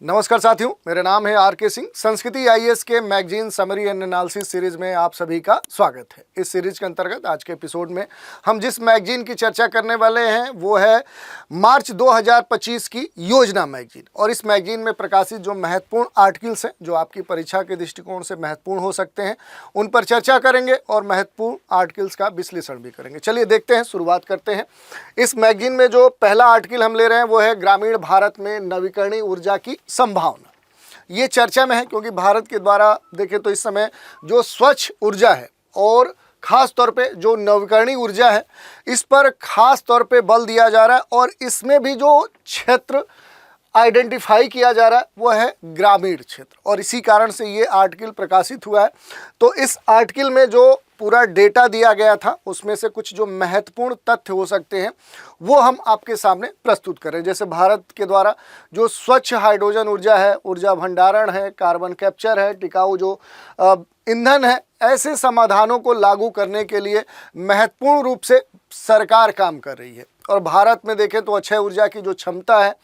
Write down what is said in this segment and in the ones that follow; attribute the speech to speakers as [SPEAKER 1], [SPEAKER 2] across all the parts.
[SPEAKER 1] नमस्कार साथियों, मेरा नाम है आर.के. सिंह। संस्कृति आईएएस के magazine summary and analysis series में आप सभी का स्वागत है। इस सीरीज के अंतर्गत आज के एपिसोड में हम जिस मैगजीन की चर्चा करने वाले हैं वो है मार्च 2025 की योजना मैगजीन। और इस मैगजीन में प्रकाशित जो महत्वपूर्ण आर्टिकल्स हैं जो आपकी परीक्षा के दृष्टिकोण से महत्वपूर्ण हो सकते हैं उन पर चर्चा करेंगे और महत्वपूर्ण आर्टिकल्स का विश्लेषण भी करेंगे। चलिए देखते हैं, शुरुआत करते हैं। इस मैगजीन में जो पहला आर्टिकल हम ले रहे हैं वो है ग्रामीण भारत में नवीकरणीय ऊर्जा की संभावना। ये चर्चा में है क्योंकि भारत के द्वारा देखें तो इस समय जो स्वच्छ ऊर्जा है और खास तौर पे जो नवीकरणीय ऊर्जा है इस पर खास तौर पे बल दिया जा रहा है। और इसमें भी जो क्षेत्र आइडेंटिफाई किया जा रहा है वो है ग्रामीण क्षेत्र, और इसी कारण से ये आर्टिकल प्रकाशित हुआ है। तो इस आर्टिकल में जो पूरा डेटा दिया गया था उसमें से कुछ जो महत्वपूर्ण तथ्य हो सकते हैं वो हम आपके सामने प्रस्तुत करें। जैसे भारत के द्वारा जो स्वच्छ हाइड्रोजन ऊर्जा है, ऊर्जा भंडारण है, कार्बन कैप्चर है, टिकाऊ जो ईंधन है, ऐसे समाधानों को लागू करने के लिए महत्वपूर्ण रूप से सरकार काम कर रही है। और भारत में देखें तो अक्षय ऊर्जा की जो क्षमता है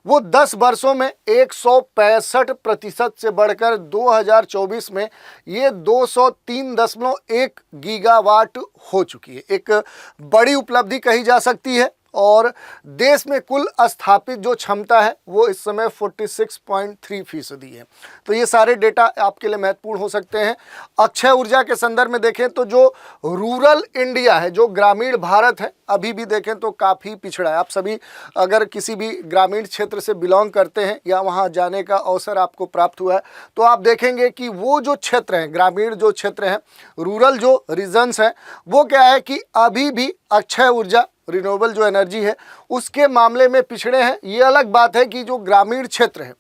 [SPEAKER 1] वो 10 वर्षों में 165% से बढ़कर 2024 में ये 203.1 गीगावाट हो चुकी है। एक बड़ी उपलब्धि कही जा सकती है। और देश में कुल स्थापित जो क्षमता है वो इस समय 46.3% है। तो ये सारे डेटा आपके लिए महत्वपूर्ण हो सकते हैं। अक्षय ऊर्जा के संदर्भ में देखें तो जो रूरल इंडिया है, जो ग्रामीण भारत है, अभी भी देखें तो काफ़ी पिछड़ा है। आप सभी अगर किसी भी ग्रामीण क्षेत्र से बिलोंग करते हैं या वहाँ जाने का अवसर आपको प्राप्त हुआ है तो आप देखेंगे कि वो जो क्षेत्र हैं, ग्रामीण जो क्षेत्र हैं, रूरल जो रीजन्स हैं, वो क्या है कि अभी भी अक्षय ऊर्जा रिन्यूएबल जो एनर्जी है उसके मामले में पिछड़े हैं। ये अलग बात है कि जो ग्रामीण क्षेत्र है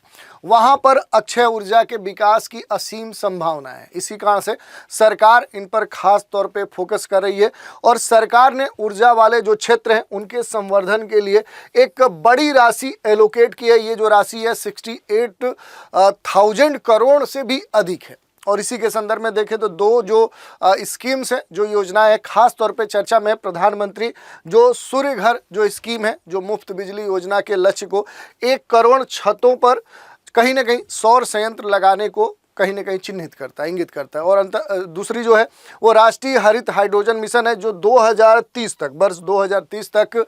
[SPEAKER 1] वहाँ पर अक्षय ऊर्जा के विकास की असीम संभावना है। इसी कारण से सरकार इन पर खास तौर पे फोकस कर रही है और सरकार ने ऊर्जा वाले जो क्षेत्र हैं उनके संवर्धन के लिए एक बड़ी राशि एलोकेट की है। ये जो राशि है 68,000 करोड़ से भी अधिक है। और इसी के संदर्भ में देखें तो दो जो स्कीम्स हैं, जो योजनाएं खास तौर पे चर्चा में, प्रधानमंत्री जो सूर्य घर जो स्कीम है, जो मुफ्त बिजली योजना के लक्ष्य को 1 करोड़ छतों पर कहीं ना कहीं सौर संयंत्र लगाने को कहीं ना कहीं चिन्हित करता है, इंगित करता है। और दूसरी जो है वो राष्ट्रीय हरित हाइड्रोजन मिशन है जो 2030 तक, वर्ष 2030 तक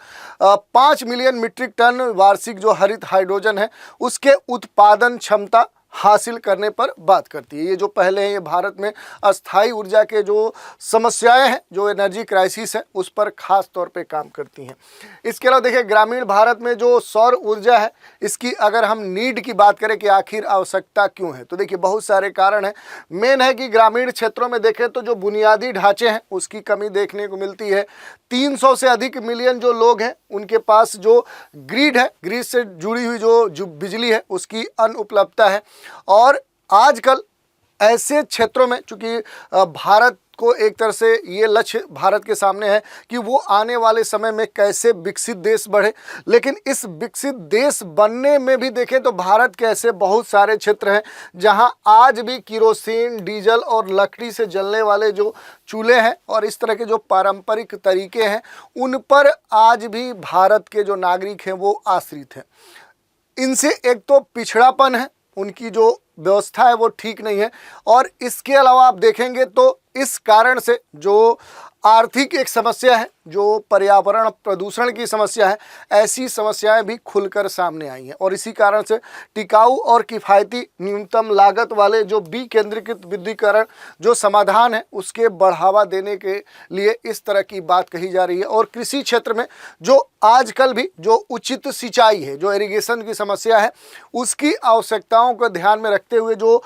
[SPEAKER 1] 5 मिलियन मीट्रिक टन वार्षिक जो हरित हाइड्रोजन है उसके उत्पादन क्षमता हासिल करने पर बात करती है। ये जो पहले है ये भारत में अस्थाई ऊर्जा के जो समस्याएं हैं, जो एनर्जी क्राइसिस है, उस पर खास तौर पे काम करती हैं। इसके अलावा देखिए ग्रामीण भारत में जो सौर ऊर्जा है इसकी अगर हम नीड की बात करें कि आखिर आवश्यकता क्यों है तो देखिए बहुत सारे कारण हैं। मेन है कि ग्रामीण क्षेत्रों में देखें तो जो बुनियादी ढांचे हैं उसकी कमी देखने को मिलती है। 300 से अधिक मिलियन जो लोग हैं उनके पास जो ग्रिड है, ग्रिड से जुड़ी हुई जो बिजली है उसकी अनुपलब्धता है। और आजकल ऐसे क्षेत्रों में चूंकि भारत को एक तरह से ये लक्ष्य भारत के सामने है कि वो आने वाले समय में कैसे विकसित देश बढ़े, लेकिन इस विकसित देश बनने में भी देखें तो भारत के ऐसे बहुत सारे क्षेत्र हैं जहां आज भी किरोसिन, डीजल और लकड़ी से जलने वाले जो चूल्हे हैं और इस तरह के जो पारंपरिक तरीके हैं उन पर आज भी भारत के जो नागरिक हैं वो आश्रित हैं। इनसे एक तो पिछड़ापन है, उनकी जो व्यवस्था है वो ठीक नहीं है। और इसके अलावा आप देखेंगे तो इस कारण से जो आर्थिक एक समस्या है, जो पर्यावरण प्रदूषण की समस्या है, ऐसी समस्याएं भी खुलकर सामने आई हैं। और इसी कारण से टिकाऊ और किफ़ायती न्यूनतम लागत वाले जो विकेंद्रीकृत विद्युतीकरण जो समाधान है उसके बढ़ावा देने के लिए इस तरह की बात कही जा रही है। और कृषि क्षेत्र में जो आजकल भी जो उचित सिंचाई है, जो इरिगेशन की समस्या है, उसकी आवश्यकताओं को ध्यान में रखते हुए जो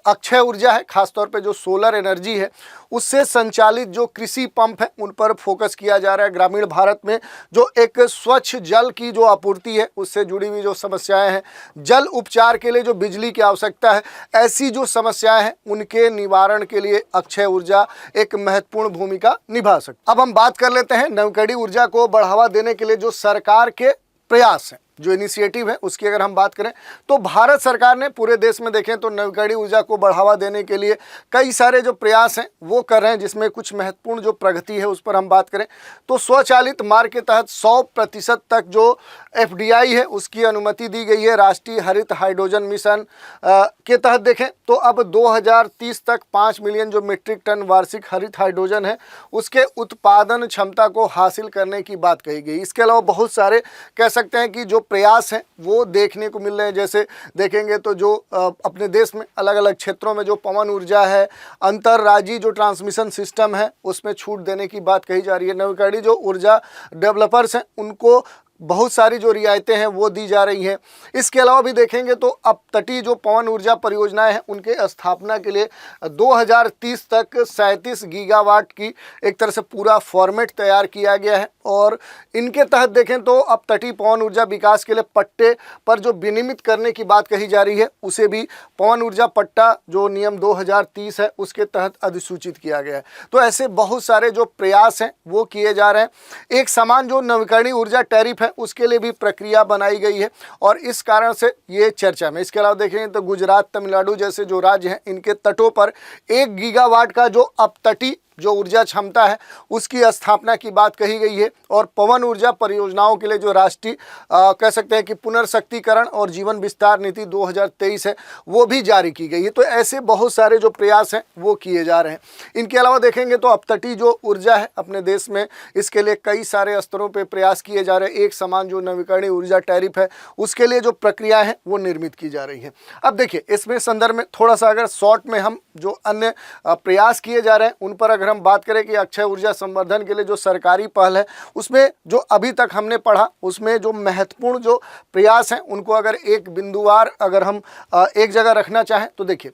[SPEAKER 1] अक्षय ऊर्जा है, खासतौर पे जो सोलर एनर्जी है, उससे संचालित जो कृषि पंप है उन पर फोकस किया जा रहा है। ग्रामीण भारत में जो एक स्वच्छ जल की जो आपूर्ति है उससे जुड़ी हुई जो समस्याएं हैं, जल उपचार के लिए जो बिजली की आवश्यकता है, ऐसी जो समस्याएं हैं उनके निवारण के लिए अक्षय ऊर्जा एक महत्वपूर्ण भूमिका निभा सकती है। अब हम बात कर लेते हैं नवीकरणीय ऊर्जा को बढ़ावा देने के लिए जो सरकार के प्रयास हैं। जो इनिशिएटिव है उसकी अगर हम बात करें तो भारत सरकार ने पूरे देश में देखें तो नवीकरणीय ऊर्जा को बढ़ावा देने के लिए कई सारे जो प्रयास हैं वो कर रहे हैं, जिसमें कुछ महत्वपूर्ण जो प्रगति है उस पर हम बात करें तो स्वचालित मार्ग के तहत 100% तक जो FDI है उसकी अनुमति दी गई है। राष्ट्रीय हरित हाइड्रोजन मिशन के तहत देखें तो अब 2030 तक 5 मिलियन जो मीट्रिक टन वार्षिक हरित हाइड्रोजन है उसके उत्पादन क्षमता को हासिल करने की बात कही गई। इसके अलावा बहुत सारे कह सकते हैं कि जो प्रयास हैं वो देखने को मिल रहे हैं। जैसे देखेंगे तो जो अपने देश में अलग अलग क्षेत्रों में जो पवन ऊर्जा है, अंतरराज्यीय जो ट्रांसमिशन सिस्टम है उसमें छूट देने की बात कही जा रही है। नवीकरणीय जो ऊर्जा डेवलपर्स हैं उनको बहुत सारी जो रियायतें हैं वो दी जा रही हैं। इसके अलावा भी देखेंगे तो अब तटीय जो पवन ऊर्जा परियोजनाएं हैं उनके स्थापना के लिए 2030 तक 37 गीगावाट की एक तरह से पूरा फॉर्मेट तैयार किया गया है और इनके तहत देखें तो अब तटीय पवन ऊर्जा विकास के लिए पट्टे पर जो विनियमित करने की बात कही जा रही है उसे भी पवन ऊर्जा पट्टा जो नियम 2030 है उसके तहत अधिसूचित किया गया है। तो ऐसे बहुत सारे जो प्रयास हैं वो किए जा रहे हैं। एक समान जो नवीकरणीय ऊर्जा टैरिफ है उसके लिए भी प्रक्रिया बनाई गई है और इस कारण से ये चर्चा में। इसके अलावा देखेंगे तो गुजरात, तमिलनाडु जैसे जो राज्य हैं इनके तटों पर 1 गीगावाट का जो अपतटीय जो ऊर्जा क्षमता है उसकी स्थापना की बात कही गई है और पवन ऊर्जा परियोजनाओं के लिए जो राष्ट्रीय कह सकते हैं कि पुनर्शक्तिकरण और जीवन विस्तार नीति 2023 है वो भी जारी की गई है। तो ऐसे बहुत सारे जो प्रयास हैं वो किए जा रहे हैं। इनके अलावा देखेंगे तो अपतटीय जो ऊर्जा है अपने देश में इसके लिए कई सारे स्तरों पर प्रयास किए जा रहे हैं। एक समान जो नवीकरणीय ऊर्जा टैरिफ है उसके लिए जो प्रक्रिया है वो निर्मित की जा रही है। अब देखिए इसमें संदर्भ में थोड़ा सा अगर शॉर्ट में हम जो अन्य प्रयास किए जा रहे हैं उन पर अगर हम बात करें कि अक्षय ऊर्जा संवर्धन के लिए जो सरकारी पहल है उसमें जो अभी तक हमने पढ़ा उसमें जो महत्वपूर्ण जो प्रयास हैं उनको अगर एक बिंदुवार अगर हम एक जगह रखना चाहें तो देखिए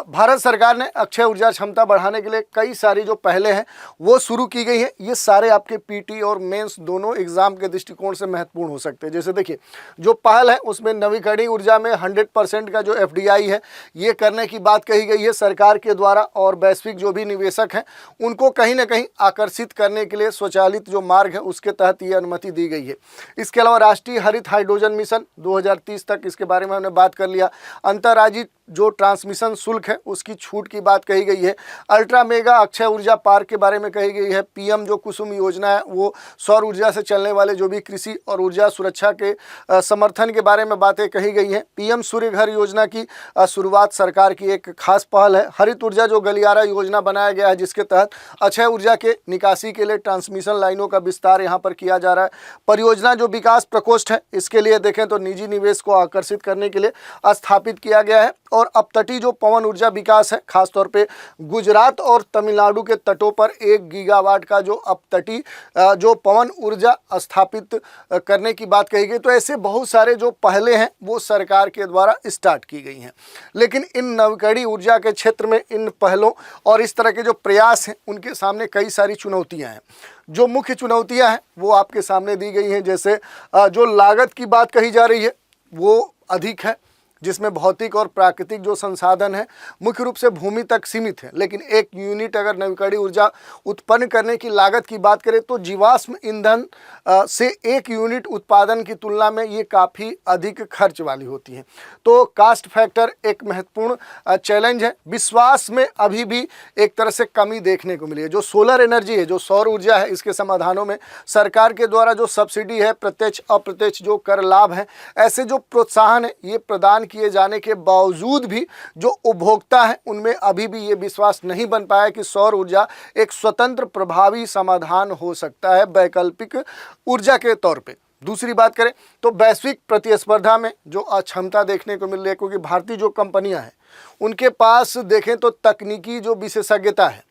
[SPEAKER 1] भारत सरकार ने अक्षय ऊर्जा क्षमता बढ़ाने के लिए कई सारी जो पहलें हैं वो शुरू की गई है। ये सारे आपके पीटी और मेंस दोनों एग्जाम के दृष्टिकोण से महत्वपूर्ण हो सकते हैं। जैसे देखिए जो पहल है उसमें नवीकरणीय ऊर्जा में 100% का जो FDI है ये करने की बात कही गई है सरकार के द्वारा और वैश्विक जो भी निवेशक हैं उनको कहीं ना कहीं आकर्षित करने के लिए स्वचालित जो मार्ग है उसके तहत ये अनुमति दी गई है। इसके अलावा राष्ट्रीय हरित हाइड्रोजन मिशन 2030 तक इसके बारे में हमने बात कर लिया। अंतर्राज्यीय जो ट्रांसमिशन शुल्क है उसकी छूट की बात कही गई है। अल्ट्रा मेगा अक्षय ऊर्जा पार्क के बारे में कही गई है। PM जो कुसुम योजना है वो सौर ऊर्जा से चलने वाले जो भी कृषि और ऊर्जा सुरक्षा के समर्थन के बारे में बातें कही गई हैं। PM सूर्य घर योजना की शुरुआत सरकार की एक खास पहल है। हरित ऊर्जा जो गलियारा योजना बनाया गया है जिसके तहत अक्षय ऊर्जा के निकासी के लिए ट्रांसमिशन लाइनों का विस्तार यहाँ पर किया जा रहा है। परियोजना जो विकास प्रकोष्ठ है इसके लिए देखें तो निजी निवेश को आकर्षित करने के लिए स्थापित किया गया है। और अपतटीय जो पवन ऊर्जा विकास है खासतौर पे गुजरात और तमिलनाडु के तटों पर 1 गीगावाट का जो अपतटीय जो पवन ऊर्जा स्थापित करने की बात कही गई। तो ऐसे बहुत सारे जो पहले हैं वो सरकार के द्वारा स्टार्ट की गई हैं। लेकिन इन नवीकरणीय ऊर्जा के क्षेत्र में इन पहलों और इस तरह के जो प्रयास हैं उनके सामने कई सारी चुनौतियां हैं। जो मुख्य चुनौतियां हैं वो आपके सामने दी गई हैं। जैसे जो लागत की बात कही जा रही है वो अधिक है, जिसमें भौतिक और प्राकृतिक जो संसाधन है मुख्य रूप से भूमि तक सीमित है। लेकिन एक यूनिट अगर नवीकरणीय ऊर्जा उत्पन्न करने की लागत की बात करें तो जीवाश्म ईंधन से 1 यूनिट उत्पादन की तुलना में ये काफ़ी अधिक खर्च वाली होती है। तो कास्ट फैक्टर एक महत्वपूर्ण चैलेंज है। विश्वास में अभी भी एक तरह से कमी देखने को मिली है। जो सोलर एनर्जी है, जो सौर ऊर्जा है, इसके समाधानों में सरकार के द्वारा जो सब्सिडी है, प्रत्यक्ष अप्रत्यक्ष जो कर लाभ है, ऐसे जो प्रोत्साहन है ये प्रदान किए जाने के बावजूद भी जो उपभोक्ता हैं उनमें अभी भी ये विश्वास नहीं बन पाया कि सौर ऊर्जा एक स्वतंत्र प्रभावी समाधान हो सकता है वैकल्पिक ऊर्जा के तौर पे। दूसरी बात करें तो वैश्विक प्रतिस्पर्धा में जो अक्षमता देखने को मिल रही है, क्योंकि भारतीय जो कंपनियां हैं उनके पास देखें तो तकनीकी जो विशेषज्ञता है,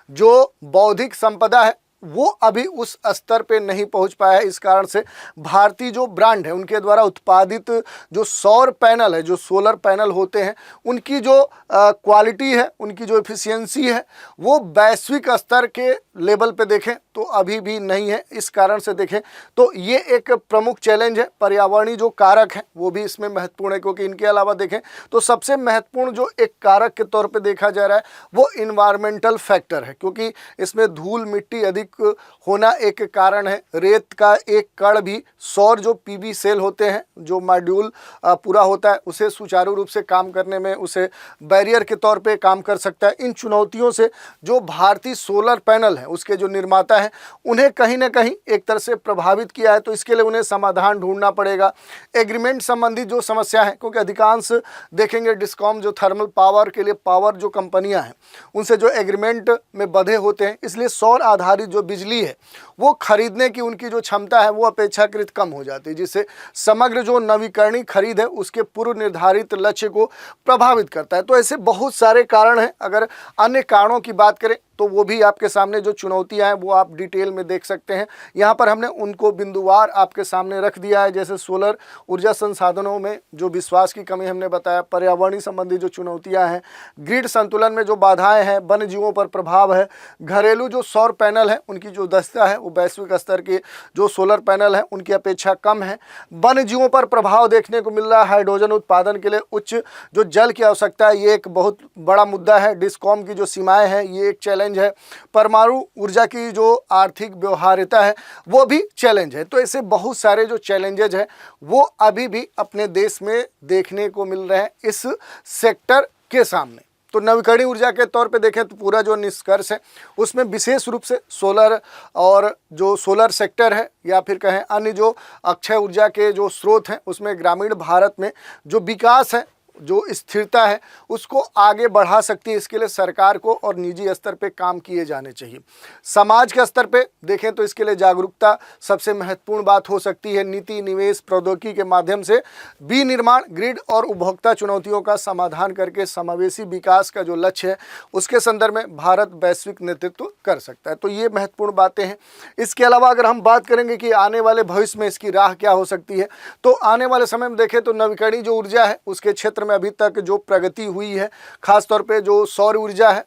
[SPEAKER 1] जो बौद्धिक संपदा है वो अभी उस स्तर पे नहीं पहुंच पाया है। इस कारण से भारतीय जो ब्रांड है उनके द्वारा उत्पादित जो सौर पैनल है, जो सोलर पैनल होते हैं, उनकी जो क्वालिटी है, उनकी जो एफिशिएंसी है वो वैश्विक स्तर के लेवल पे देखें तो अभी भी नहीं है। इस कारण से देखें तो ये एक प्रमुख चैलेंज है। पर्यावरणीय जो कारक हैं वो भी इसमें महत्वपूर्ण है, क्योंकि इनके अलावा देखें तो सबसे महत्वपूर्ण जो एक कारक के तौर पे देखा जा रहा है वो इन्वायरमेंटल फैक्टर है, क्योंकि इसमें धूल मिट्टी अधिक अधिक होना एक कारण है। रेत का एक कण भी सौर जो पीवी सेल होते हैं, जो मॉड्यूल पूरा होता है, उसे सुचारू रूप से काम करने में उसे बैरियर के तौर पे काम कर सकता है। इन चुनौतियों से जो भारतीय सोलर पैनल है उसके जो निर्माता हैं उन्हें कहीं ना कहीं एक तरह से प्रभावित किया है। तो इसके लिए उन्हें समाधान ढूंढना पड़ेगा। एग्रीमेंट संबंधित जो समस्या है, क्योंकि अधिकांश देखेंगे डिस्कॉम जो थर्मल पावर के लिए पावर जो कंपनियां हैं उनसे जो एग्रीमेंट में बंधे होते हैं, इसलिए सौर आधारित जो बिजली है वो खरीदने की उनकी जो क्षमता है वो अपेक्षाकृत कम हो जाती है, जिससे समग्र जो नवीकरणीय खरीद है उसके पूर्व निर्धारित लक्ष्य को प्रभावित करता है। तो ऐसे बहुत सारे कारण हैं। अगर अन्य कारणों की बात करें तो वो भी आपके सामने जो चुनौतियां हैं वो आप डिटेल में देख सकते हैं। यहाँ पर हमने उनको बिंदुवार आपके सामने रख दिया है। जैसे सोलर ऊर्जा संसाधनों में जो विश्वास की कमी हमने बताया, पर्यावरणीय संबंधी जो चुनौतियां हैं, ग्रिड संतुलन में जो बाधाएं हैं, वन्य जीवों पर प्रभाव है, घरेलू जो सौर पैनल है उनकी जो दक्षता है वो वैश्विक स्तर के जो सोलर पैनल है उनकी अपेक्षा कम है, वन्य जीवों पर प्रभाव देखने को मिल रहा है, हाइड्रोजन उत्पादन के लिए उच्च जो जल की आवश्यकता है ये एक बहुत बड़ा मुद्दा है, डिस्कॉम की जो सीमाएं हैं ये एक चैलेंज है, परमाणु ऊर्जा की जो आर्थिक व्यवहार्यता है वो भी चैलेंज है। तो ऐसे बहुत सारे जो चैलेंजेज है वो अभी भी अपने देश में देखने को मिल रहे हैं इस सेक्टर के सामने। तो नवीकरणीय ऊर्जा के तौर पे देखें तो पूरा जो निष्कर्ष है उसमें विशेष रूप से सोलर और जो सोलर सेक्टर है या फिर कहें अन्य जो अक्षय ऊर्जा के जो स्रोत हैं उसमें ग्रामीण भारत में जो विकास है, जो स्थिरता है उसको आगे बढ़ा सकती है। इसके लिए सरकार को और निजी स्तर पे काम किए जाने चाहिए। समाज के स्तर पे देखें तो इसके लिए जागरूकता सबसे महत्वपूर्ण बात हो सकती है। नीति, निवेश, प्रौद्योगिकी के माध्यम से विनिर्माण, ग्रिड और उपभोक्ता चुनौतियों का समाधान करके समावेशी विकास का जो लक्ष्य है उसके संदर्भ में भारत वैश्विक नेतृत्व कर सकता है। तो ये महत्वपूर्ण बातें हैं। इसके अलावा अगर हम बात करेंगे कि आने वाले भविष्य में इसकी राह क्या हो सकती है, तो आने वाले समय में देखें तो नवीकरणीय जो ऊर्जा है उसके क्षेत्र में अभी तक जो प्रगति हुई है, खासतौर पे जो सौर ऊर्जा है,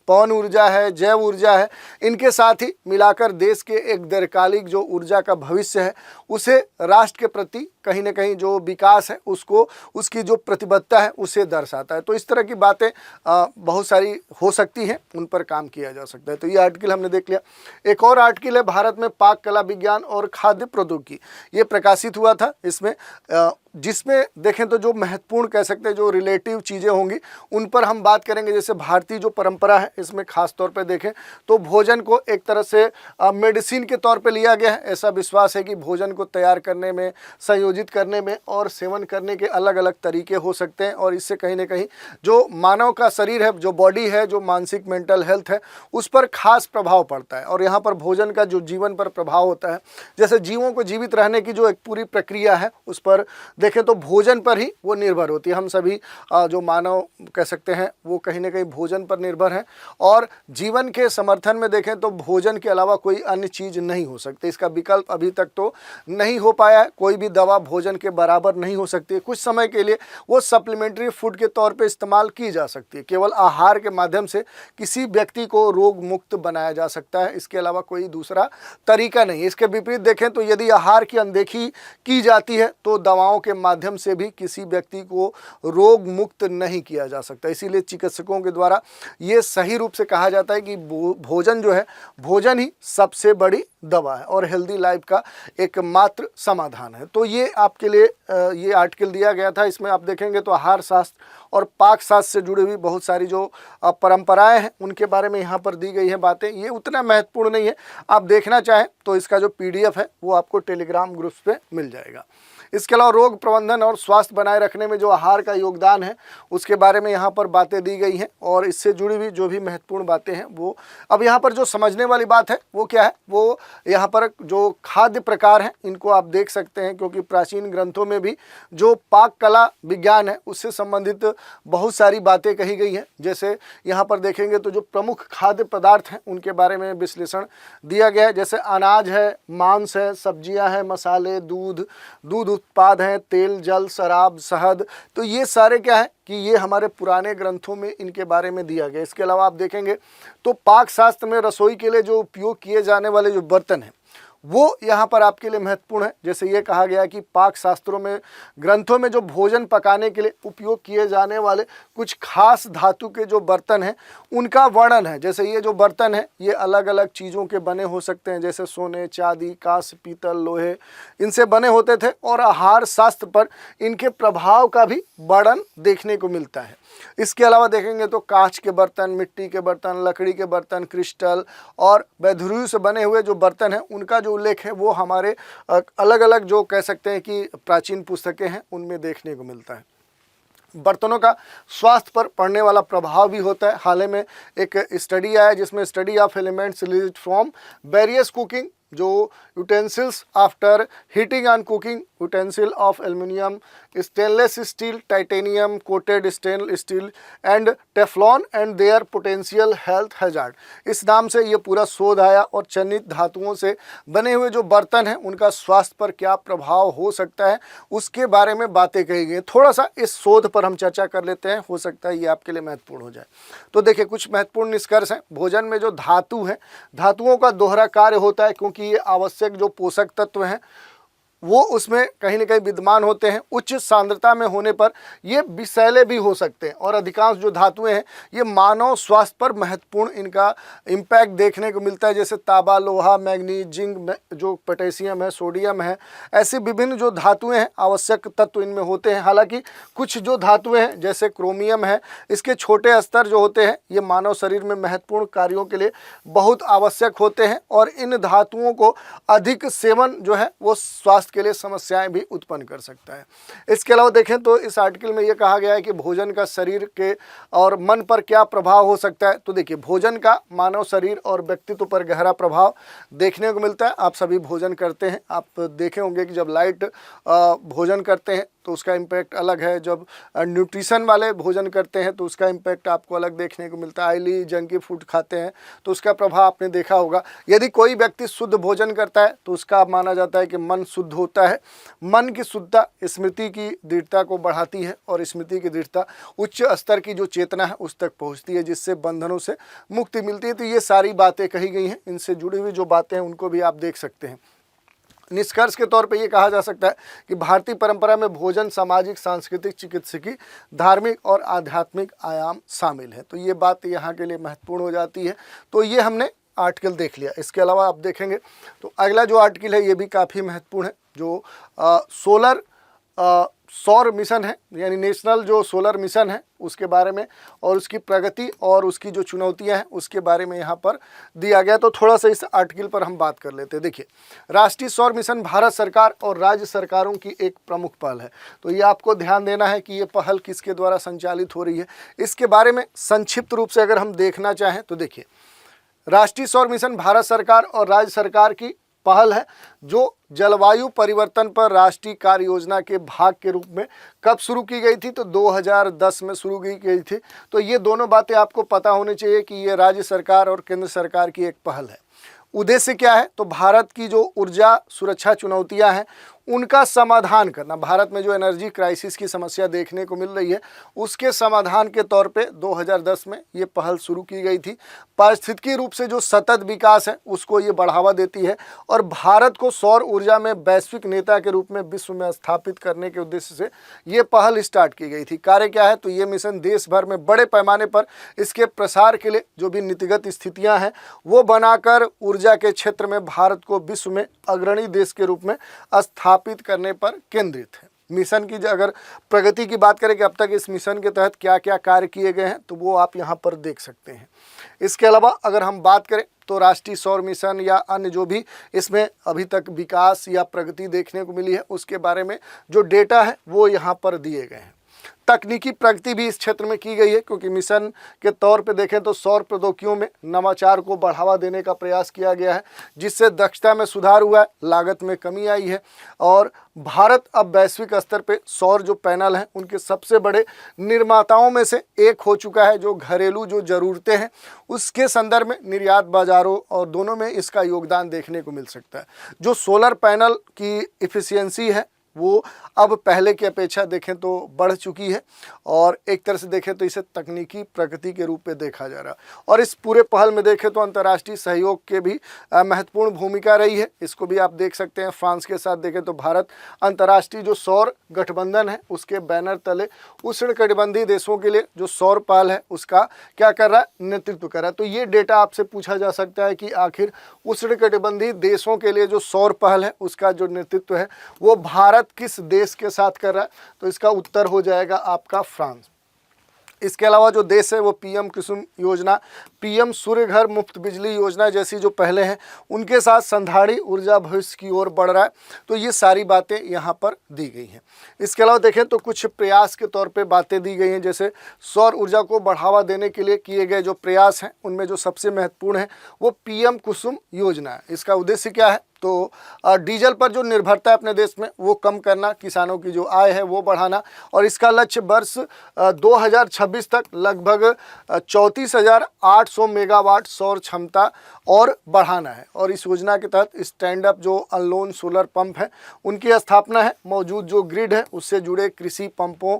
[SPEAKER 1] पवन ऊर्जा है, जैव ऊर्जा है, इनके साथ ही मिलाकर देश के एक दीर्घकालिक जो ऊर्जा का भविष्य है उसे राष्ट्र के प्रति कहीं ना कहीं जो विकास है उसको, उसकी जो प्रतिबद्धता है उसे दर्शाता है। तो इस तरह की बातें बहुत सारी हो सकती हैं, उन पर काम किया जा सकता है। तो ये आर्टिकल हमने देख लिया। एक और आर्टिकल है भारत में पाक कला विज्ञान और खाद्य प्रौद्योगिकी, ये प्रकाशित हुआ था। इसमें जिसमें देखें तो जो महत्वपूर्ण कह सकते हैं जो रिलेटिव चीज़ें होंगी उन पर हम बात करेंगे। जैसे भारतीय जो परंपरा है इसमें खास तौर पे देखें तो भोजन को एक तरह से मेडिसिन के तौर पे लिया गया है। ऐसा विश्वास है कि भोजन को तैयार करने में, संयोजित करने में और सेवन करने के अलग अलग तरीके हो सकते हैं और इससे कहीं ना कहीं जो मानव का शरीर है, जो बॉडी है, जो मानसिक मेंटल हेल्थ है उस पर खास प्रभाव पड़ता है। और यहाँ पर भोजन का जो जीवन पर प्रभाव होता है, जैसे जीवों को जीवित रहने की जो एक पूरी प्रक्रिया है उस पर देखें तो भोजन पर ही वो निर्भर होती है। हम सभी जो मानव कह सकते हैं वो कहीं ना कहीं भोजन पर निर्भर हैं और जीवन के समर्थन में देखें तो भोजन के अलावा कोई अन्य चीज़ नहीं हो सकती। इसका विकल्प अभी तक तो नहीं हो पाया है। कोई भी दवा भोजन के बराबर नहीं हो सकती। कुछ समय के लिए वो सप्लीमेंट्री फूड के तौर पे इस्तेमाल की जा सकती है। केवल आहार के माध्यम से किसी व्यक्ति को रोग मुक्त बनाया जा सकता है, इसके अलावा कोई दूसरा तरीका नहीं। इसके विपरीत देखें तो यदि आहार की अनदेखी की जाती है तो दवाओं के माध्यम से भी किसी व्यक्ति को रोग मुक्त नहीं किया जा सकता। इसीलिए चिकित्सकों के द्वारा ये सही रूप से कहा जाता है कि भोजन जो है, भोजन ही सबसे बड़ी दवा है और हेल्दी लाइफ का एकमात्र समाधान है। तो ये आपके लिए ये आर्टिकल दिया गया था। इसमें आप देखेंगे तो आहार शास्त्र और पाक शास्त्र से जुड़ी हुई बहुत सारी जो परंपराएं हैं उनके बारे में यहाँ पर दी गई हैं बातें। ये उतना महत्वपूर्ण नहीं है। आप देखना चाहें तो इसका जो PDF है वो आपको टेलीग्राम ग्रुप्स पे मिल जाएगा। इसके अलावा रोग प्रबंधन और स्वास्थ्य बनाए रखने में जो आहार का योगदान है उसके बारे में यहाँ पर बातें दी गई हैं और इससे जुड़ी हुई जो भी महत्वपूर्ण बातें हैं वो अब यहाँ पर जो समझने वाली बात है वो क्या है, वो यहाँ पर जो खाद्य प्रकार हैं इनको आप देख सकते हैं, क्योंकि प्राचीन ग्रंथों में भी जो पाक कला विज्ञान है उससे संबंधित बहुत सारी बातें कही गई हैं। जैसे यहाँ पर देखेंगे तो जो प्रमुख खाद्य पदार्थ हैं उनके बारे में विश्लेषण दिया गया है। जैसे अनाज है, मांस है, सब्जियाँ हैं, मसाले, दूध उत्पाद हैं, तेल, जल, शराब, शहद। तो ये सारे क्या है कि ये हमारे पुराने ग्रंथों में इनके बारे में दिया गया। इसके अलावा आप देखेंगे तो पाक शास्त्र में रसोई के लिए जो उपयोग किए जाने वाले जो बर्तन हैं वो यहाँ पर आपके लिए महत्वपूर्ण है। जैसे ये कहा गया है कि पाक शास्त्रों में, ग्रंथों में जो भोजन पकाने के लिए उपयोग किए जाने वाले कुछ खास धातु के जो बर्तन हैं उनका वर्णन है। जैसे ये जो बर्तन है ये अलग अलग चीज़ों के बने हो सकते हैं, जैसे सोने, चांदी, कांस्य, पीतल, लोहे, इनसे बने होते थे और आहार शास्त्र पर इनके प्रभाव का भी वर्णन देखने को मिलता है। इसके अलावा देखेंगे तो कांच के बर्तन, मिट्टी के बर्तन, लकड़ी के बर्तन, क्रिस्टल और वैधुर्य से बने हुए जो बर्तन हैं उनका जो उल्लेख है वो हमारे अलग अलग जो कह सकते हैं कि प्राचीन पुस्तकें हैं उनमें देखने को मिलता है। बर्तनों का स्वास्थ्य पर पड़ने वाला प्रभाव भी होता है। हाल ही में एक स्टडी आया जिसमें study of elements released from various cooking जो utensils after heating and cooking utensil of aluminium, stainless steel, titanium coated stainless steel and Teflon and their potential health hazard, इस नाम से ये पूरा शोध आया और चयनित धातुओं से बने हुए जो बर्तन हैं उनका स्वास्थ्य पर क्या प्रभाव हो सकता है उसके बारे में बातें कही गई। थोड़ा सा इस शोध पर हम चर्चा कर लेते हैं, हो सकता है ये आपके लिए महत्वपूर्ण हो जाए। तो देखिए कुछ महत्वपूर्ण निष्कर्ष हैं। भोजन में जो धातु है, धातुओं का दोहरा कार्य होता है क्योंकि ये आवश्यक जो पोषक तत्व हैं वो उसमें कहीं ना कहीं विद्यमान होते हैं। उच्च सांद्रता में होने पर ये विषैले भी हो सकते हैं और अधिकांश जो धातुएं हैं ये मानव स्वास्थ्य पर महत्वपूर्ण इनका इम्पैक्ट देखने को मिलता है। जैसे तांबा, लोहा, मैग्नीज, जिंक, जो पोटेशियम है, सोडियम है, ऐसी विभिन्न जो धातुएं हैं आवश्यक तत्व इनमें होते हैं। हालांकि कुछ जो धातुएं हैं जैसे क्रोमियम है, इसके छोटे स्तर जो होते हैं ये मानव शरीर में महत्वपूर्ण कार्यों के लिए बहुत आवश्यक होते हैं और इन धातुओं को अधिक सेवन जो है वो स्वास्थ्य के लिए समस्याएं भी उत्पन्न कर सकता है। इसके अलावा देखें तो इस आर्टिकल में यह कहा गया है कि भोजन का शरीर के और मन पर क्या प्रभाव हो सकता है। तो देखिए भोजन का मानव शरीर और व्यक्तित्व पर गहरा प्रभाव देखने को मिलता है। आप सभी भोजन करते हैं, आप देखे होंगे कि जब लाइट भोजन करते हैं तो उसका इम्पैक्ट अलग है, जब न्यूट्रिशन वाले भोजन करते हैं तो उसका इम्पैक्ट आपको अलग देखने को मिलता है। ऑयली जंकी फूड खाते हैं तो उसका प्रभाव आपने देखा होगा। यदि कोई व्यक्ति शुद्ध भोजन करता है तो उसका माना जाता है कि मन शुद्ध होता है। मन की शुद्धता स्मृति की दृढ़ता को बढ़ाती है और स्मृति की दृढ़ता उच्च स्तर की जो चेतना है उस तक पहुँचती है जिससे बंधनों से मुक्ति मिलती है। तो ये सारी बातें कही गई हैं, इनसे जुड़ी हुई जो बातें हैं उनको भी आप देख सकते हैं। निष्कर्ष के तौर पे ये कहा जा सकता है कि भारतीय परंपरा में भोजन सामाजिक, सांस्कृतिक, चिकित्सकीय, धार्मिक और आध्यात्मिक आयाम शामिल है। तो ये बात यहाँ के लिए महत्वपूर्ण हो जाती है। तो ये हमने आर्टिकल देख लिया। इसके अलावा आप देखेंगे तो अगला जो आर्टिकल है ये भी काफ़ी महत्वपूर्ण है, जो सौर मिशन है, यानी नेशनल जो सोलर मिशन है उसके बारे में और उसकी प्रगति और उसकी जो चुनौतियां हैं उसके बारे में यहाँ पर दिया गया। तो थोड़ा सा इस आर्टिकल पर हम बात कर लेते हैं। देखिए राष्ट्रीय सौर मिशन भारत सरकार और राज्य सरकारों की एक प्रमुख पहल है। तो ये आपको ध्यान देना है कि ये पहल किसके द्वारा संचालित हो रही है। इसके बारे में संक्षिप्त रूप से अगर हम देखना चाहें तो देखिए राष्ट्रीय सौर मिशन भारत सरकार और राज्य सरकार की पहल है जो जलवायु परिवर्तन पर राष्ट्रीय कार्य योजना के भाग के रूप में कब शुरू की गई थी, तो 2010 में शुरू की गई थी। तो ये दोनों बातें आपको पता होनी चाहिए कि ये राज्य सरकार और केंद्र सरकार की एक पहल है। उद्देश्य क्या है, तो भारत की जो ऊर्जा सुरक्षा चुनौतियां हैं उनका समाधान करना। भारत में जो एनर्जी क्राइसिस की समस्या देखने को मिल रही है उसके समाधान के तौर पे 2010 में ये पहल शुरू की गई थी। पारिस्थितिकी रूप से जो सतत विकास है उसको ये बढ़ावा देती है और भारत को सौर ऊर्जा में वैश्विक नेता के रूप में विश्व में स्थापित करने के उद्देश्य से ये पहल स्टार्ट की गई थी। कार्य क्या है, तो ये मिशन देश भर में बड़े पैमाने पर इसके प्रसार के लिए जो भी नीतिगत स्थितियाँ हैं वो बनाकर ऊर्जा के क्षेत्र में भारत को विश्व में अग्रणी देश के रूप में स्थापित करने पर केंद्रित है। मिशन की अगर प्रगति की बात करें कि अब तक इस मिशन के तहत क्या क्या कार्य किए गए हैं तो वो आप यहाँ पर देख सकते हैं। इसके अलावा अगर हम बात करें तो राष्ट्रीय सौर मिशन या अन्य जो भी इसमें अभी तक विकास या प्रगति देखने को मिली है उसके बारे में जो डेटा है वो यहाँ पर दिए गए हैं। तकनीकी प्रगति भी इस क्षेत्र में की गई है क्योंकि मिशन के तौर पे देखें तो सौर प्रौद्योगिकियों में नवाचार को बढ़ावा देने का प्रयास किया गया है जिससे दक्षता में सुधार हुआ है, लागत में कमी आई है और भारत अब वैश्विक स्तर पे सौर जो पैनल हैं उनके सबसे बड़े निर्माताओं में से एक हो चुका है। जो घरेलू जो ज़रूरतें हैं उसके संदर्भ में निर्यात बाजारों और दोनों में इसका योगदान देखने को मिल सकता है। जो सोलर पैनल की इफ़िशियंसी है वो अब पहले की अपेक्षा देखें तो बढ़ चुकी है और एक तरह से देखें तो इसे तकनीकी प्रगति के रूप में देखा जा रहा है। और इस पूरे पहल में देखें तो अंतर्राष्ट्रीय सहयोग के भी महत्वपूर्ण भूमिका रही है। इसको भी आप देख सकते हैं। फ्रांस के साथ देखें तो भारत अंतर्राष्ट्रीय जो सौर गठबंधन है उसके बैनर तले उष्णकटिबंधीय देशों के लिए जो सौर पहल है उसका क्या कर रहा है, नेतृत्व कर रहा है। तो ये डेटा आपसे पूछा जा सकता है कि आखिर उष्णकटिबंधीय देशों के लिए जो सौर पहल है उसका जो नेतृत्व है वो भारत किस देश के साथ कर रहा है, तो इसका उत्तर हो जाएगा आपका फ्रांस। इसके अलावा जो देश है वो पीएम कुसुम योजना, पीएम सूर्य घर मुफ्त बिजली योजना जैसी जो पहले हैं उनके साथ संधाड़ी ऊर्जा भविष्य की ओर बढ़ रहा है। तो ये सारी बातें यहाँ पर दी गई हैं। इसके अलावा देखें तो कुछ प्रयास के तौर पे बातें दी गई हैं, जैसे सौर ऊर्जा को बढ़ावा देने के लिए किए गए जो प्रयास हैं उनमें जो सबसे महत्वपूर्ण है वो पीएम कुसुम योजना है। इसका उद्देश्य क्या है, तो डीजल पर जो निर्भरता है अपने देश में वो कम करना, किसानों की जो आय है वो बढ़ाना और इसका लक्ष्य वर्ष 2026 तक लगभग 34,800 मेगावाट सौर क्षमता और बढ़ाना है। और इस योजना के तहत स्टैंड अप जो अनलोन सोलर पंप है उनकी स्थापना है। मौजूद जो ग्रिड है उससे जुड़े कृषि पंपों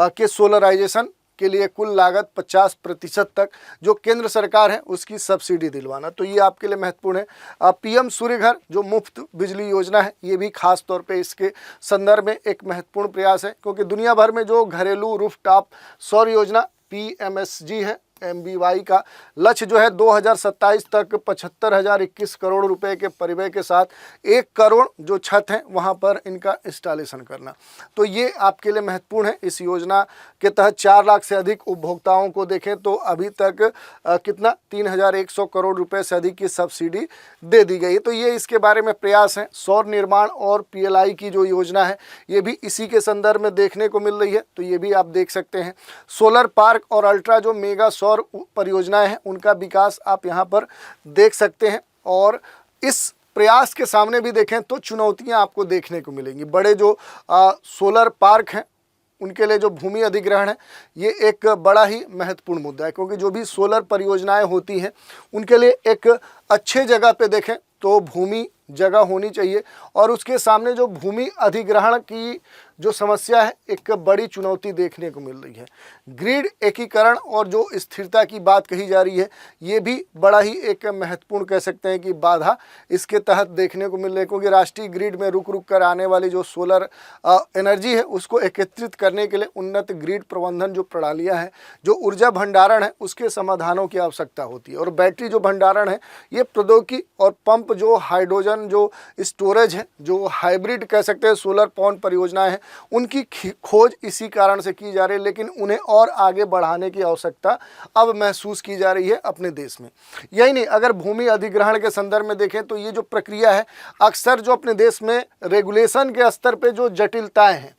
[SPEAKER 1] के सोलराइजेशन के लिए कुल लागत 50% तक जो केंद्र सरकार है उसकी सब्सिडी दिलवाना। तो ये आपके लिए महत्वपूर्ण है। पीएम सूर्य घर जो मुफ्त बिजली योजना है ये भी खास तौर पे इसके संदर्भ में एक महत्वपूर्ण प्रयास है, क्योंकि दुनिया भर में जो घरेलू रूफटॉप सौर योजना PMSG है MBY का लक्ष्य जो है 2027 तक 75,021 करोड़ रुपए के परिव्यय के साथ 1 करोड़ जो छत हैं वहां पर इनका इंस्टॉलेशन करना। तो ये आपके लिए महत्वपूर्ण है। इस योजना के तहत 4 लाख से अधिक उपभोक्ताओं को देखें तो अभी तक कितना 3,100 करोड़ रुपए से अधिक की सब्सिडी दे दी गई है। तो ये इसके बारे में प्रयास हैं। सौर निर्माण और PLI की जो योजना है ये भी इसी के संदर्भ में देखने को मिल रही है। तो ये भी आप देख सकते हैं। सोलर पार्क और अल्ट्रा जो मेगा सौर परियोजनाएं हैं उनका विकास आप यहां पर देख सकते हैं। और इस प्रयास के सामने भी देखें तो चुनौतियां आपको देखने को मिलेंगी। बड़े जो सोलर पार्क हैं उनके लिए जो भूमि अधिग्रहण है ये एक बड़ा ही महत्वपूर्ण मुद्दा है, क्योंकि जो भी सोलर परियोजनाएं होती हैं उनके लिए एक अच्छे जगह पे देखें तो भूमि जगह होनी चाहिए और उसके सामने जो भूमि अधिग्रहण की जो समस्या है एक बड़ी चुनौती देखने को मिल रही है। ग्रिड एकीकरण और जो स्थिरता की बात कही जा रही है ये भी बड़ा ही एक महत्वपूर्ण कह सकते हैं कि बाधा इसके तहत देखने को मिल रही है, क्योंकि राष्ट्रीय ग्रिड में रुक रुक कर आने वाली जो सोलर एनर्जी है उसको एकत्रित करने के लिए उन्नत ग्रिड प्रबंधन जो प्रणालियाँ हैं, जो ऊर्जा भंडारण है उसके समाधानों की आवश्यकता होती है। और बैटरी जो भंडारण है ये प्रौद्योगिकी और पंप जो हाइड्रोजन जो स्टोरेज है, जो हाइब्रिड कह सकते हैं सोलर पावर परियोजनाएं हैं उनकी खोज इसी कारण से की जा रही है, लेकिन उन्हें और आगे बढ़ाने की आवश्यकता अब महसूस की जा रही है अपने देश में। यही नहीं, अगर भूमि अधिग्रहण के संदर्भ में देखें तो ये जो प्रक्रिया है अक्सर जो अपने देश में रेगुलेशन के स्तर पे जो जटिलताएं हैं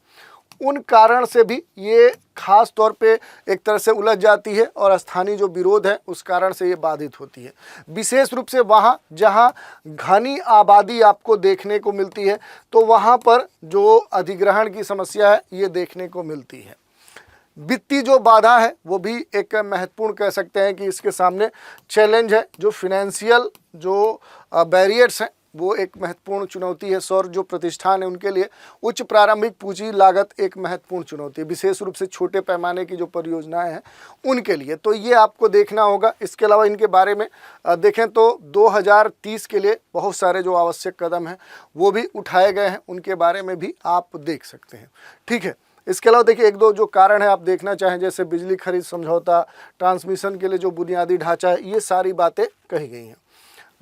[SPEAKER 1] उन कारण से भी ये खास तौर पे एक तरह से उलझ जाती है और स्थानीय जो विरोध है उस कारण से ये बाधित होती है। विशेष रूप से वहाँ जहाँ घनी आबादी आपको देखने को मिलती है तो वहाँ पर जो अधिग्रहण की समस्या है ये देखने को मिलती है। वित्तीय जो बाधा है वो भी एक महत्वपूर्ण कह सकते हैं कि इसके सामने चैलेंज है। जो फिनेंशियल जो बैरियर्स हैं वो एक महत्वपूर्ण चुनौती है। सौर जो प्रतिष्ठान है उनके लिए उच्च प्रारंभिक पूंजी लागत एक महत्वपूर्ण चुनौती है, विशेष रूप से छोटे पैमाने की जो परियोजनाएं हैं उनके लिए। तो ये आपको देखना होगा। इसके अलावा इनके बारे में देखें तो 2030 के लिए बहुत सारे जो आवश्यक कदम हैं वो भी उठाए गए हैं, उनके बारे में भी आप देख सकते हैं। ठीक है, इसके अलावा देखिए एक दो जो कारण है आप देखना चाहें, जैसे बिजली खरीद समझौता, ट्रांसमिशन के लिए जो बुनियादी ढांचा है, ये सारी बातें कही गई हैं।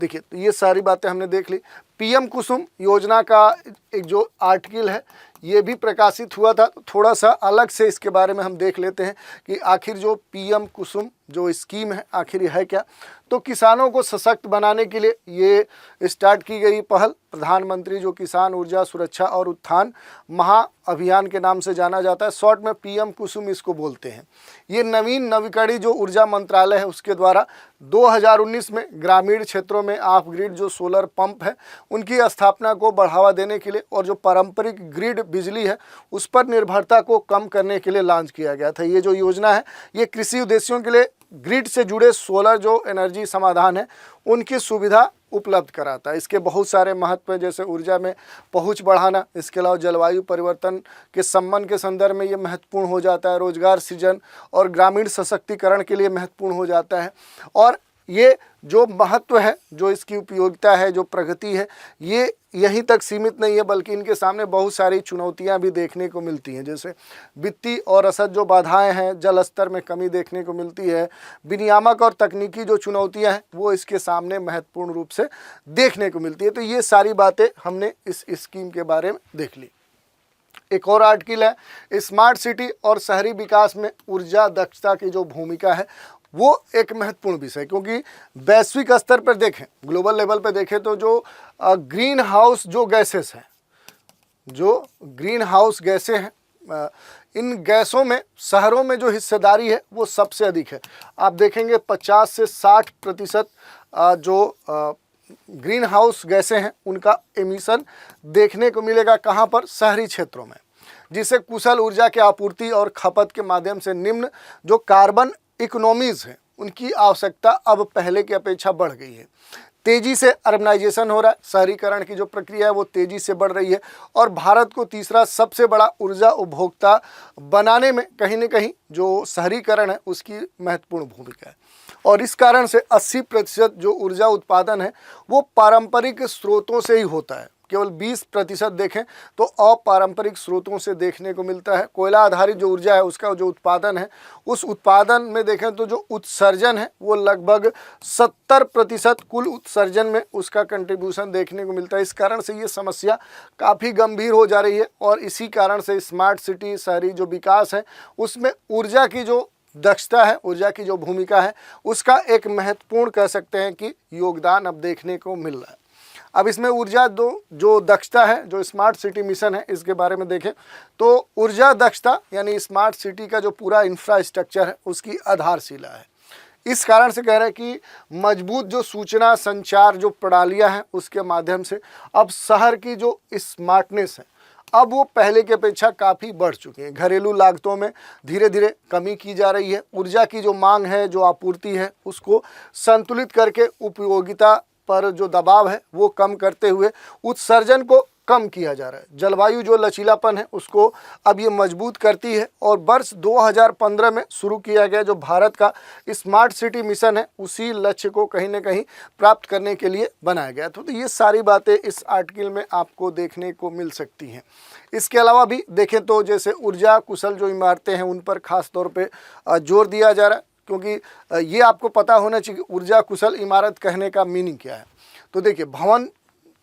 [SPEAKER 1] देखिए तो ये सारी बातें हमने देख ली। पीएम कुसुम योजना का एक जो आर्टिकल है ये भी प्रकाशित हुआ था, तो थोड़ा सा अलग से इसके बारे में हम देख लेते हैं कि आखिर जो पीएम कुसुम जो स्कीम है आखिर ये है क्या। तो किसानों को सशक्त बनाने के लिए ये स्टार्ट की गई पहल प्रधानमंत्री जो किसान ऊर्जा सुरक्षा और उत्थान महाअभियान के नाम से जाना जाता है, शॉर्ट में पीएम कुसुम इसको बोलते हैं। ये नवीकरणीय जो ऊर्जा मंत्रालय है उसके द्वारा 2019 में ग्रामीण क्षेत्रों में ऑफ ग्रिड जो सोलर पंप है उनकी स्थापना को बढ़ावा देने के लिए और जो पारंपरिक ग्रिड बिजली है उस पर निर्भरता को कम करने के लिए लॉन्च किया गया था। ये जो योजना है ये कृषि उद्देश्यों के लिए ग्रिड से जुड़े सोलर जो एनर्जी समाधान है उनकी सुविधा उपलब्ध कराता है। इसके बहुत सारे महत्व हैं, जैसे ऊर्जा में पहुंच बढ़ाना, इसके अलावा जलवायु परिवर्तन के संबंध के संदर्भ में ये महत्वपूर्ण हो जाता है, रोजगार सृजन और ग्रामीण सशक्तिकरण के लिए महत्वपूर्ण हो जाता है। और ये जो महत्व है, जो इसकी उपयोगिता है, जो प्रगति है, ये यहीं तक सीमित नहीं है, बल्कि इनके सामने बहुत सारी चुनौतियां भी देखने को मिलती हैं। जैसे वित्तीय और रसद जो बाधाएं हैं, जल स्तर में कमी देखने को मिलती है, विनियामक और तकनीकी जो चुनौतियां हैं वो इसके सामने महत्वपूर्ण रूप से देखने को मिलती है। तो ये सारी बातें हमने इस स्कीम के बारे में देख ली। एक और आर्टिकल है, स्मार्ट सिटी और शहरी विकास में ऊर्जा दक्षता की जो भूमिका है वो एक महत्वपूर्ण विषय, क्योंकि वैश्विक स्तर पर देखें, ग्लोबल लेवल पर देखें तो जो ग्रीन हाउस जो गैसेस हैं, जो ग्रीन हाउस गैसें हैं, इन गैसों में शहरों में जो हिस्सेदारी है वो सबसे अधिक है। आप देखेंगे 50 से 60% जो ग्रीन हाउस गैसें हैं उनका एमिशन देखने को मिलेगा कहाँ पर? शहरी क्षेत्रों में, जिसे कुशल ऊर्जा की आपूर्ति और खपत के माध्यम से निम्न जो कार्बन इकोनॉमीज हैं उनकी आवश्यकता अब पहले की अपेक्षा बढ़ गई है। तेजी से अर्बनाइजेशन हो रहा है, शहरीकरण की जो प्रक्रिया है वो तेजी से बढ़ रही है और भारत को तीसरा सबसे बड़ा ऊर्जा उपभोक्ता बनाने में कहीं न कहीं जो शहरीकरण है उसकी महत्वपूर्ण भूमिका है। और इस कारण से 80% जो ऊर्जा उत्पादन है वो पारंपरिक स्रोतों से ही होता है। केवल 20% देखें तो अपारंपरिक स्रोतों से देखने को मिलता है। कोयला आधारित जो ऊर्जा है उसका जो उत्पादन है, उस उत्पादन में देखें तो जो उत्सर्जन है वो लगभग 70% कुल उत्सर्जन में उसका कंट्रीब्यूशन देखने को मिलता है। इस कारण से ये समस्या काफ़ी गंभीर हो जा रही है और इसी कारण से स्मार्ट सिटी, शहरी जो विकास है उसमें ऊर्जा की जो दक्षता है, ऊर्जा की जो भूमिका है उसका एक महत्वपूर्ण कह सकते हैं कि योगदान अब देखने को मिल रहा है। अब इसमें ऊर्जा जो दक्षता है, जो स्मार्ट सिटी मिशन है, इसके बारे में देखें तो ऊर्जा दक्षता यानी स्मार्ट सिटी का जो पूरा इंफ्रास्ट्रक्चर है उसकी आधारशिला है। इस कारण से कह रहे हैं कि मजबूत जो सूचना संचार जो प्रणालियां हैं उसके माध्यम से अब शहर की जो स्मार्टनेस है अब वो पहले की अपेक्षा काफ़ी बढ़ चुकी है। घरेलू लागतों में धीरे धीरे कमी की जा रही है। ऊर्जा की जो मांग है, जो आपूर्ति है, उसको संतुलित करके उपयोगिता पर जो दबाव है वो कम करते हुए उत्सर्जन को कम किया जा रहा है। जलवायु जो लचीलापन है उसको अब ये मजबूत करती है और वर्ष 2015 में शुरू किया गया जो भारत का स्मार्ट सिटी मिशन है उसी लक्ष्य को कहीं ना कहीं प्राप्त करने के लिए बनाया गया। तो ये सारी बातें इस आर्टिकल में आपको देखने को मिल सकती हैं। इसके अलावा भी देखें तो जैसे ऊर्जा कुशल जो इमारतें हैं उन पर खास तौर पर जोर दिया जा रहा है, क्योंकि ये आपको पता होना चाहिए कि ऊर्जा कुशल इमारत कहने का मीनिंग क्या है। तो देखिए, भवन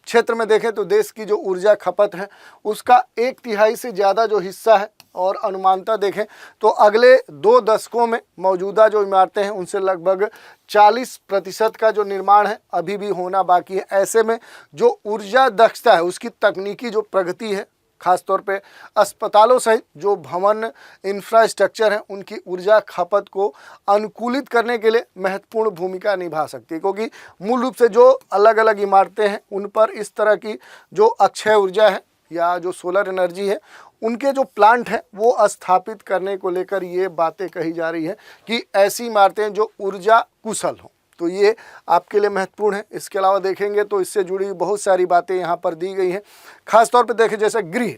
[SPEAKER 1] क्षेत्र में देखें तो देश की जो ऊर्जा खपत है उसका 1/3 से ज़्यादा जो हिस्सा है और अनुमानता देखें तो अगले 2 दशकों में मौजूदा जो इमारतें हैं उनसे लगभग 40% का जो निर्माण है अभी भी होना बाकी है। ऐसे में जो ऊर्जा दक्षता है उसकी तकनीकी जो प्रगति है, खासतौर पे अस्पतालों सहित जो भवन इंफ्रास्ट्रक्चर है उनकी ऊर्जा खपत को अनुकूलित करने के लिए महत्वपूर्ण भूमिका निभा सकती है, क्योंकि मूल रूप से जो अलग अलग इमारतें हैं उन पर इस तरह की जो अक्षय ऊर्जा है या जो सोलर एनर्जी है उनके जो प्लांट हैं वो स्थापित करने को लेकर ये बातें कही जा रही है कि ऐसी इमारतें जो ऊर्जा कुशल हों। तो ये आपके लिए महत्वपूर्ण है। इसके अलावा देखेंगे तो इससे जुड़ी बहुत सारी बातें यहाँ पर दी गई हैं। खासतौर पे देखें जैसे गृह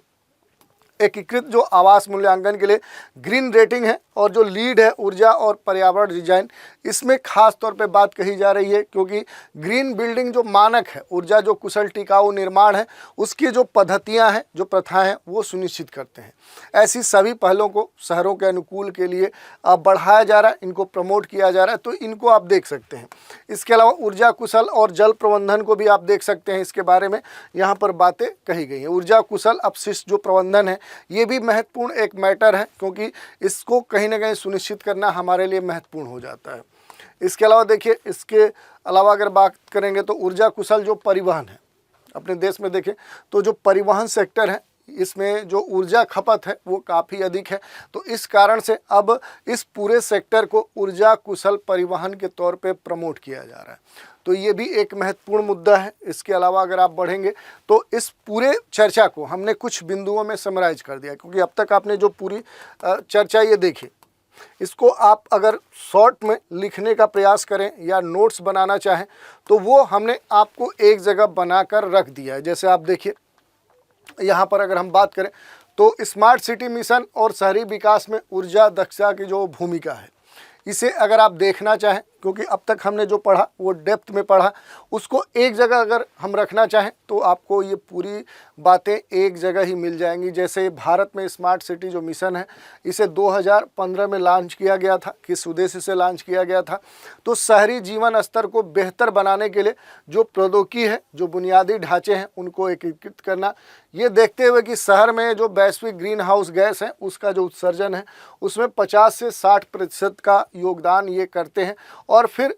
[SPEAKER 1] एकीकृत जो आवास मूल्यांकन के लिए ग्रीन रेटिंग है और जो लीड है ऊर्जा और पर्यावरण डिजाइन, इसमें खास तौर पे बात कही जा रही है, क्योंकि ग्रीन बिल्डिंग जो मानक है, ऊर्जा जो कुशल टिकाऊ निर्माण है उसकी जो पद्धतियां हैं, जो प्रथाएं हैं वो सुनिश्चित करते हैं। ऐसी सभी पहलों को शहरों के अनुकूल के लिए बढ़ाया जा रहा है, इनको प्रमोट किया जा रहा है, तो इनको आप देख सकते हैं। इसके अलावा ऊर्जा कुशल और जल प्रबंधन को भी आप देख सकते हैं, इसके बारे में यहाँ पर बातें कही गई हैं। ऊर्जा कुशल अपशिष्ट जो प्रबंधन है ये भी महत्वपूर्ण एक मैटर है, क्योंकि इसको कहीं ना कहीं सुनिश्चित करना हमारे लिए महत्वपूर्ण हो जाता है। इसके अलावा देखिए, इसके अलावा अगर बात करेंगे तो ऊर्जा कुशल जो परिवहन है अपने देश में देखें तो जो परिवहन सेक्टर है इसमें जो ऊर्जा खपत है वो काफ़ी अधिक है। तो इस कारण से अब इस पूरे सेक्टर को ऊर्जा कुशल परिवहन के तौर पे प्रमोट किया जा रहा है। तो ये भी एक महत्वपूर्ण मुद्दा है। इसके अलावा अगर आप बढ़ेंगे तो इस पूरे चर्चा को हमने कुछ बिंदुओं में समराइज कर दिया, क्योंकि अब तक आपने जो पूरी चर्चा ये देखी इसको आप अगर शॉर्ट में लिखने का प्रयास करें या नोट्स बनाना चाहें तो वो हमने आपको एक जगह बनाकर रख दिया है। जैसे आप देखिए यहाँ पर अगर हम बात करें तो स्मार्ट सिटी मिशन और शहरी विकास में ऊर्जा दक्षता की जो भूमिका है, इसे अगर आप देखना चाहें, क्योंकि अब तक हमने जो पढ़ा वो डेप्थ में पढ़ा, उसको एक जगह अगर हम रखना चाहें तो आपको ये पूरी बातें एक जगह ही मिल जाएंगी। जैसे भारत में स्मार्ट सिटी जो मिशन है, इसे 2015 में लॉन्च किया गया था। किस उद्देश्य से लॉन्च किया गया था? तो शहरी जीवन स्तर को बेहतर बनाने के लिए जो प्रौद्योगिकी है, जो बुनियादी ढांचे हैं, उनको एकीकृत करना, ये देखते हुए कि शहर में जो वैश्विक ग्रीन हाउस गैस है उसका जो उत्सर्जन है उसमें 50 से 60% का योगदान ये करते हैं। और फिर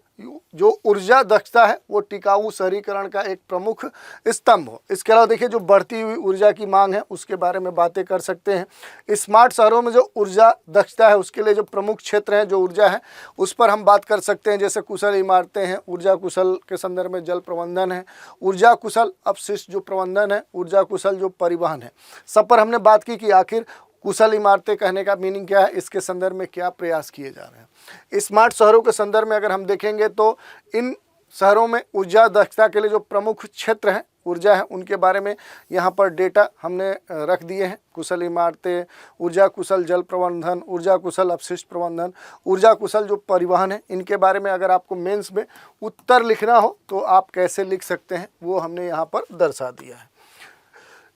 [SPEAKER 1] जो ऊर्जा दक्षता है वो टिकाऊ शहरीकरण का एक प्रमुख स्तंभ हो। इसके अलावा देखिए जो बढ़ती हुई ऊर्जा की मांग है उसके बारे में बातें कर सकते हैं। स्मार्ट शहरों में जो ऊर्जा दक्षता है उसके लिए जो प्रमुख क्षेत्र हैं, जो ऊर्जा है उस पर हम बात कर सकते हैं। जैसे कुशल इमारतें हैं, ऊर्जा कुशल के संदर्भ में जल प्रबंधन है, ऊर्जा कुशल अपशिष्ट जो प्रबंधन है, ऊर्जा कुशल जो परिवहन है। सब पर हमने बात की कि आखिर कुशल इमारतें कहने का मीनिंग क्या है, इसके संदर्भ में क्या प्रयास किए जा रहे हैं। स्मार्ट शहरों के संदर्भ में अगर हम देखेंगे तो इन शहरों में ऊर्जा दक्षता के लिए जो प्रमुख क्षेत्र हैं, ऊर्जा है, उनके बारे में यहाँ पर डेटा हमने रख दिए हैं। कुशल इमारतें, ऊर्जा कुशल जल प्रबंधन, ऊर्जा कुशल अपशिष्ट प्रबंधन, ऊर्जा कुशल जो परिवहन है, इनके बारे में अगर आपको मेंस में उत्तर लिखना हो तो आप कैसे लिख सकते हैं वो हमने यहाँ पर दर्शा दिया है।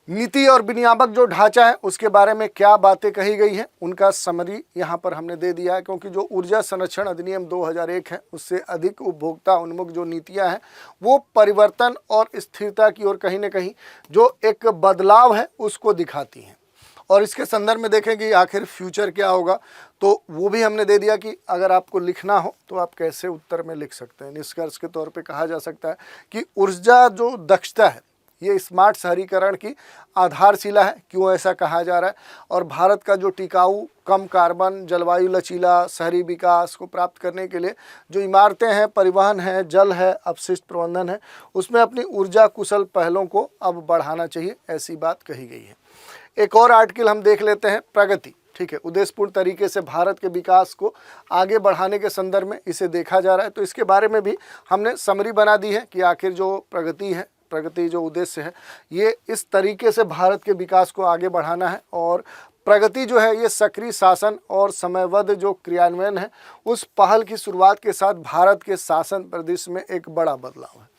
[SPEAKER 1] नीति और विनियामक जो ढांचा है उसके बारे में क्या बातें कही गई हैं उनका समरी यहाँ पर हमने दे दिया है। क्योंकि जो ऊर्जा संरक्षण अधिनियम 2001 है उससे अधिक उपभोक्ता उन्मुख जो नीतियाँ हैं वो परिवर्तन और स्थिरता की ओर कहीं ना कहीं जो एक बदलाव है उसको दिखाती हैं। और इसके संदर्भ में देखें कि आखिर फ्यूचर क्या होगा तो वो भी हमने दे दिया कि अगर आपको लिखना हो तो आप कैसे उत्तर में लिख सकते हैं। निष्कर्ष के तौर पर कहा जा सकता है कि ऊर्जा जो दक्षता है ये स्मार्ट शहरीकरण की आधारशिला है। क्यों ऐसा कहा जा रहा है? और भारत का जो टिकाऊ, कम कार्बन, जलवायु लचीला शहरी विकास को प्राप्त करने के लिए जो इमारतें हैं, परिवहन है, जल है, अपशिष्ट प्रबंधन है, उसमें अपनी ऊर्जा कुशल पहलों को अब बढ़ाना चाहिए, ऐसी बात कही गई है। एक और आर्टिकल हम देख लेते हैं, प्रगति। ठीक है, उद्देश्यपूर्ण तरीके से भारत के विकास को आगे बढ़ाने के संदर्भ में इसे देखा जा रहा है। तो इसके बारे में भी हमने समरी बना दी है कि आखिर जो प्रगति है, प्रगति जो उद्देश्य है, ये इस तरीके से भारत के विकास को आगे बढ़ाना है। और प्रगति जो है ये सक्रिय शासन और समयबद्ध जो क्रियान्वयन है उस पहल की शुरुआत के साथ भारत के शासन परिदृश्य में एक बड़ा बदलाव है।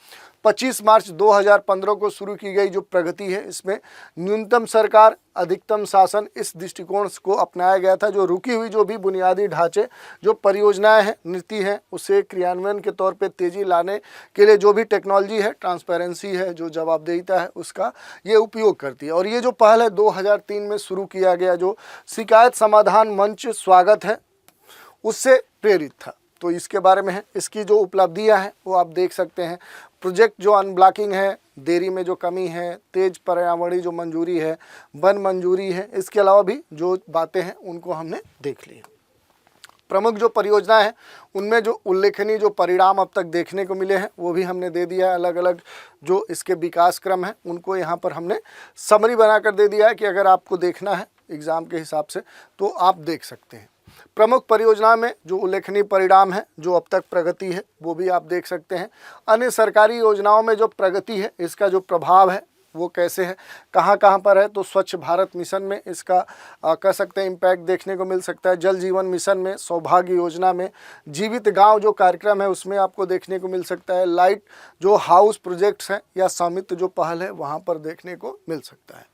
[SPEAKER 1] 25 मार्च 2015 को शुरू की गई जो प्रगति है इसमें न्यूनतम सरकार अधिकतम शासन इस दृष्टिकोण को अपनाया गया था। जो रुकी हुई जो भी बुनियादी ढांचे, जो परियोजनाएं हैं, नीति हैं, उसे क्रियान्वयन के तौर पे तेजी लाने के लिए जो भी टेक्नोलॉजी है, ट्रांसपेरेंसी है, जो जवाबदेहिता है, उसका ये उपयोग करती है। और ये जो पहल है 2003 में शुरू किया गया जो शिकायत समाधान मंच स्वागत है उससे प्रेरित था। तो इसके बारे में है, इसकी जो उपलब्धियां हैं वो आप देख सकते हैं। प्रोजेक्ट जो अनब्लॉकिंग है, देरी में जो कमी है, तेज पर्यावरणीय जो मंजूरी है, वन मंजूरी है, इसके अलावा भी जो बातें हैं उनको हमने देख ली। प्रमुख जो परियोजना है उनमें जो उल्लेखनीय जो परिणाम अब तक देखने को मिले हैं वो भी हमने दे दिया है। अलग अलग जो इसके विकास क्रम है उनको यहाँ पर हमने समरी बनाकर दे दिया है कि अगर आपको देखना है एग्ज़ाम के हिसाब से तो आप देख सकते हैं। प्रमुख परियोजना में जो उल्लेखनीय परिणाम है, जो अब तक प्रगति है, वो भी आप देख सकते हैं। अन्य सरकारी योजनाओं में जो प्रगति है इसका जो प्रभाव है वो कैसे है, कहाँ कहाँ पर है, तो स्वच्छ भारत मिशन में इसका कह सकते हैं इम्पैक्ट देखने को मिल सकता है। जल जीवन मिशन में, सौभाग्य योजना में, जीवित गांव जो कार्यक्रम है उसमें आपको देखने को मिल सकता है। लाइट जो हाउस प्रोजेक्ट्स हैं या स्वामित्व जो पहल है वहाँ पर देखने को मिल सकता है।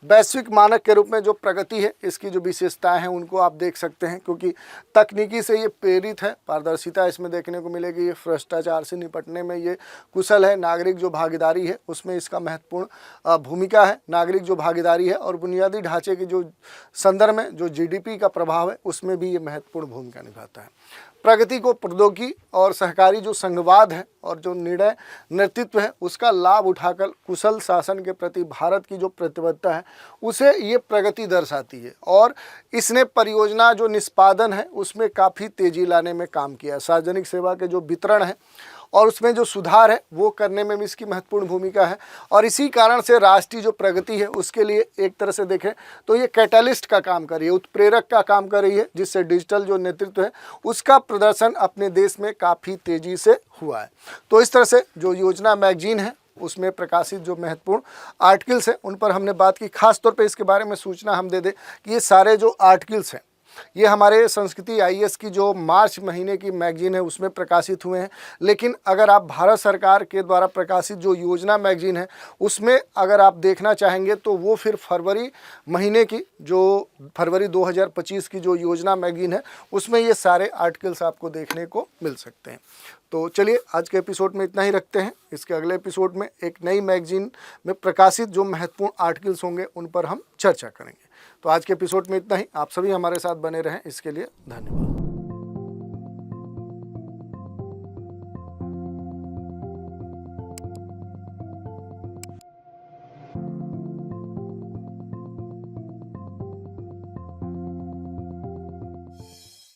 [SPEAKER 1] वैश्विक मानक के रूप में जो प्रगति है इसकी जो विशेषताएं हैं उनको आप देख सकते हैं, क्योंकि तकनीकी से ये प्रेरित है। पारदर्शिता इसमें देखने को मिलेगी, ये भ्रष्टाचार से निपटने में ये कुशल है। नागरिक जो भागीदारी है उसमें इसका महत्वपूर्ण भूमिका है। नागरिक जो भागीदारी है और बुनियादी ढांचे की जो संदर्भ में जो जीडीपी का प्रभाव है उसमें भी ये महत्वपूर्ण भूमिका निभाता है। प्रगति को प्रौद्योगिकी और सहकारी जो संघवाद है और जो निर्णय नेतृत्व है उसका लाभ उठाकर कुशल शासन के प्रति भारत की जो प्रतिबद्धता गुणवत्ता है उसे ये प्रगति दर्शाती है। और इसने परियोजना जो निष्पादन है उसमें काफ़ी तेज़ी लाने में काम किया। सार्वजनिक सेवा के जो वितरण है और उसमें जो सुधार है वो करने में भी इसकी महत्वपूर्ण भूमिका है। और इसी कारण से राष्ट्रीय जो प्रगति है उसके लिए एक तरह से देखें तो ये कैटलिस्ट का काम कर रही है, उत्प्रेरक का काम कर रही है, जिससे डिजिटल जो नेतृत्व है उसका प्रदर्शन अपने देश में काफ़ी तेज़ी से हुआ है। तो इस तरह से जो योजना मैगजीन है उसमें प्रकाशित जो महत्वपूर्ण आर्टिकल्स हैं उन पर हमने बात की। खास तौर पे इसके बारे में सूचना हम दे दें कि ये सारे जो आर्टिकल्स हैं ये हमारे संस्कृति IAS की जो मार्च महीने की मैगजीन है उसमें प्रकाशित हुए हैं। लेकिन अगर आप भारत सरकार के द्वारा प्रकाशित जो योजना मैगजीन है उसमें अगर आप देखना चाहेंगे तो वो फिर फरवरी महीने की जो फरवरी 2025 की जो योजना मैगजीन है उसमें ये सारे आर्टिकल्स आपको देखने को मिल सकते हैं। तो चलिए आज के एपिसोड में इतना ही रखते हैं। इसके अगले एपिसोड में एक नई मैगजीन में प्रकाशित जो महत्वपूर्ण आर्टिकल्स होंगे उन पर हम चर्चा करेंगे। तो आज के एपिसोड में इतना ही। आप सभी हमारे साथ बने रहें, इसके लिए धन्यवाद।